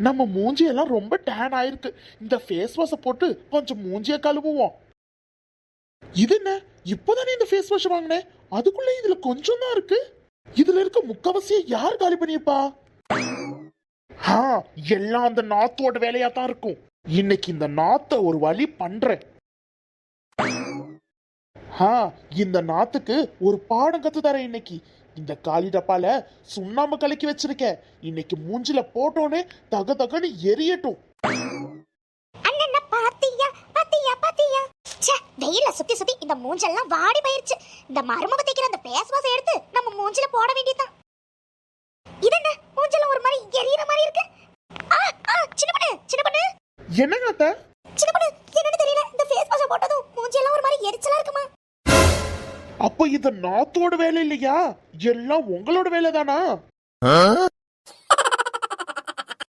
நம்ம மூஞ்சி எல்லாம் ரொம்ப டேன் ஆயிருக்கு. இந்த ஃபேஸ் வாஷ போட்டு கொஞ்சம் மூஞ்சிய கழுவுவோம். இது என்ன, இப்போதானே இந்த ஃபேஸ் வாஷ் வாங்கினேன், அதுக்குள்ள இதுல கொஞ்சம் தான் இருக்கு. இதுல இருக்க முக்கவசிய யார் காலி பண்ணியப்பா? எல்லாம் அந்த நாத்தோட வேலையா தான் இருக்கும். இன்னைக்கு இந்த நாத்த ஒரு வழி பண்றேன். இந்த நாத்துக்கு ஒரு பாடம் கத்து தரேன் இன்னைக்கு. இந்த காலி டப்பால சுண்ணாம்பு கலக்கி வச்சிருக்கேன். இன்னைக்கு மூஞ்சில போட்டோனே தக தகன்னு எரியட்டும். வெயில சுத்தி சுத்தி இந்த மூஞ்செல்லாம் வாடி போயிருச்சு. இந்த மருமக தேக்கிற அந்த பேஸ் வாஷ் எடுத்து நம்ம மூஞ்சில போட வேண்டியதுதான். இது என்ன, மூஞ்சில ஒரு மாதிரி எரியற மாதிரி இருக்கு. சின்ன பண்ணு என்னங்க அத்தை? சின்ன பண்ணு, என்னன்னு தெரியல, இந்த ஃபேஸ் வாஷ் போட்டதும் மூஞ்சில ஒரு மாதிரி எரிச்சலா இருக்குமா? அப்ப இது நாத்தோட வேலை இல்லையா, எல்லாம் உங்களோட வேலை தானா?